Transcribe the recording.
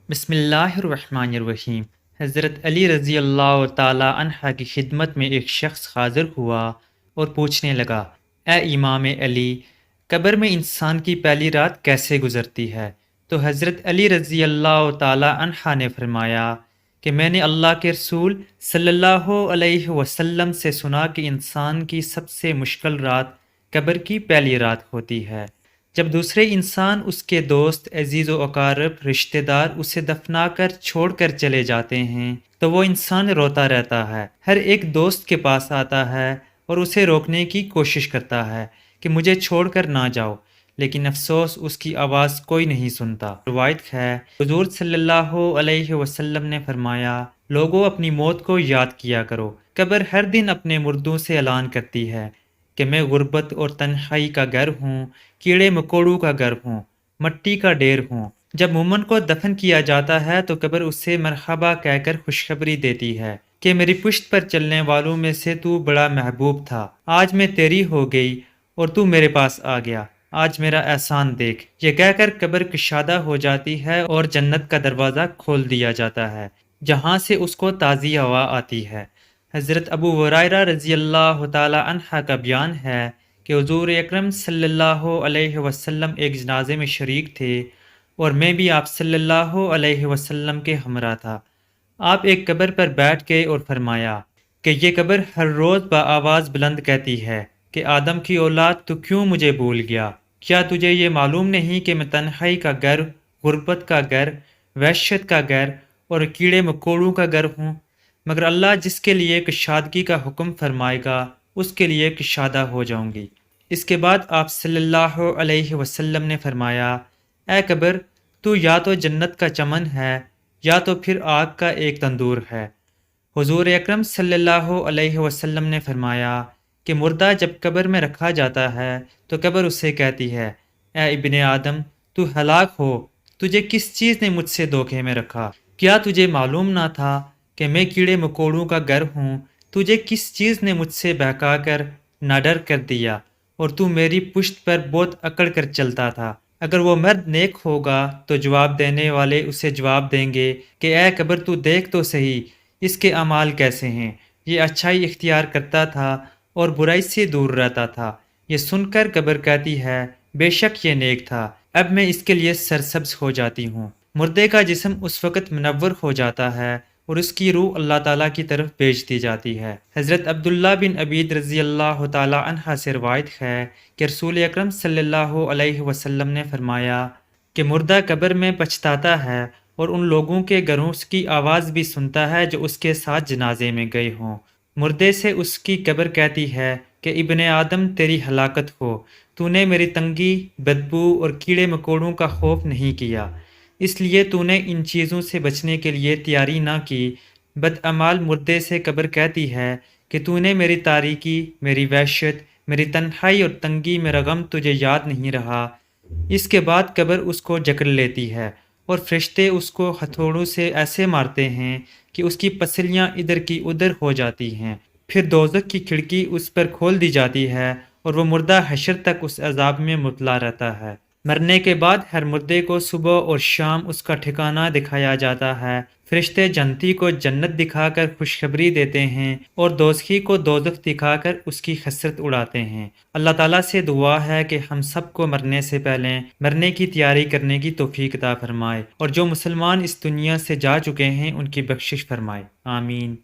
بسم اللہ الرحمن الرحیم۔ حضرت علی رضی اللہ تعالی عنہ کی خدمت میں ایک شخص حاضر ہوا اور پوچھنے لگا، اے امام علی، قبر میں انسان کی پہلی رات کیسے گزرتی ہے؟ تو حضرت علی رضی اللہ تعالی عنہ نے فرمایا کہ میں نے اللہ کے رسول صلی اللہ علیہ وسلم سے سنا کہ انسان کی سب سے مشکل رات قبر کی پہلی رات ہوتی ہے، جب دوسرے انسان، اس کے دوست، عزیز و اقارب، رشتہ دار اسے دفنا کر چھوڑ کر چلے جاتے ہیں تو وہ انسان روتا رہتا ہے، ہر ایک دوست کے پاس آتا ہے اور اسے روکنے کی کوشش کرتا ہے کہ مجھے چھوڑ کر نہ جاؤ، لیکن افسوس اس کی آواز کوئی نہیں سنتا۔ روایت ہے، حضور صلی اللہ علیہ وسلم نے فرمایا، لوگوں اپنی موت کو یاد کیا کرو، قبر ہر دن اپنے مردوں سے اعلان کرتی ہے کہ میں غربت اور تنہائی کا گھر ہوں، کیڑے مکوڑوں کا گھر ہوں، مٹی کا ڈھیر ہوں۔ جب مومن کو دفن کیا جاتا ہے تو قبر اسے مرحبا کہہ کر خوشخبری دیتی ہے کہ میری پشت پر چلنے والوں میں سے تو بڑا محبوب تھا، آج میں تیری ہو گئی اور تو میرے پاس آ گیا، آج میرا احسان دیکھ۔ یہ کہہ کر قبر کشادہ ہو جاتی ہے اور جنت کا دروازہ کھول دیا جاتا ہے، جہاں سے اس کو تازی ہوا آتی ہے۔ حضرت ابو ہریرہ رضی اللہ تعالی عنہ کا بیان ہے کہ حضور اکرم صلی اللہ علیہ وسلم ایک جنازے میں شریک تھے اور میں بھی آپ صلی اللہ علیہ وسلم کے ہمراہ تھا۔ آپ ایک قبر پر بیٹھ گئے اور فرمایا کہ یہ قبر ہر روز بآواز بلند کہتی ہے کہ آدم کی اولاد، تو کیوں مجھے بھول گیا؟ کیا تجھے یہ معلوم نہیں کہ میں تنہائی کا گھر، غربت کا گھر، وحشت کا گھر اور کیڑے مکوڑوں کا گھر ہوں؟ مگر اللہ جس کے لیے کشادگی کا حکم فرمائے گا اس کے لیے کشادہ ہو جاؤں گی۔ اس کے بعد آپ صلی اللہ علیہ وسلم نے فرمایا، اے قبر، تو یا تو جنت کا چمن ہے یا تو پھر آگ کا ایک تندور ہے۔ حضور اکرم صلی اللہ علیہ وسلم نے فرمایا کہ مردہ جب قبر میں رکھا جاتا ہے تو قبر اسے کہتی ہے، اے ابن آدم، تو ہلاک ہو، تجھے کس چیز نے مجھ سے دھوکے میں رکھا؟ کیا تجھے معلوم نہ تھا کہ میں کیڑے مکوڑوں کا گھر ہوں؟ تجھے کس چیز نے مجھ سے بہکا کر ناڈر کر دیا اور تو میری پشت پر بہت اکڑ کر چلتا تھا؟ اگر وہ مرد نیک ہوگا تو جواب دینے والے اسے جواب دیں گے کہ اے قبر، تو دیکھ تو صحیح اس کے اعمال کیسے ہیں، یہ اچھائی اختیار کرتا تھا اور برائی سے دور رہتا تھا۔ یہ سن کر قبر کہتی ہے، بے شک یہ نیک تھا، اب میں اس کے لیے سرسبز ہو جاتی ہوں۔ مردے کا جسم اس وقت منور ہو جاتا ہے اور اس کی روح اللہ تعالیٰ کی طرف بھیج دی جاتی ہے۔ حضرت عبداللہ بن عبید رضی اللہ تعالی عنہ سے روایت ہے کہ رسول اکرم صلی اللہ علیہ وسلم نے فرمایا کہ مردہ قبر میں پچھتاتا ہے اور ان لوگوں کے گھروں کی آواز بھی سنتا ہے جو اس کے ساتھ جنازے میں گئے ہوں۔ مردے سے اس کی قبر کہتی ہے کہ ابن آدم، تیری ہلاکت ہو، تو نے میری تنگی، بدبو اور کیڑے مکوڑوں کا خوف نہیں کیا، اس لیے تو نے ان چیزوں سے بچنے کے لیے تیاری نہ کی۔ بدعمال مردے سے قبر کہتی ہے کہ تو نے میری تاریکی، میری وحشت، میری تنہائی اور تنگی، میرا غم تجھے یاد نہیں رہا۔ اس کے بعد قبر اس کو جکڑ لیتی ہے اور فرشتے اس کو ہتھوڑوں سے ایسے مارتے ہیں کہ اس کی پسلیاں ادھر کی ادھر ہو جاتی ہیں، پھر دوزخ کی کھڑکی اس پر کھول دی جاتی ہے اور وہ مردہ حشر تک اس عذاب میں مبتلا رہتا ہے۔ مرنے کے بعد ہر مردے کو صبح اور شام اس کا ٹھکانہ دکھایا جاتا ہے۔ فرشتے جنتی کو جنت دکھا کر خوشخبری دیتے ہیں اور دوزخی کو دوزخ دکھا کر اس کی حسرت اڑاتے ہیں۔ اللہ تعالیٰ سے دعا ہے کہ ہم سب کو مرنے سے پہلے مرنے کی تیاری کرنے کی توفیق عطا فرمائے اور جو مسلمان اس دنیا سے جا چکے ہیں ان کی بخشش فرمائے، آمین۔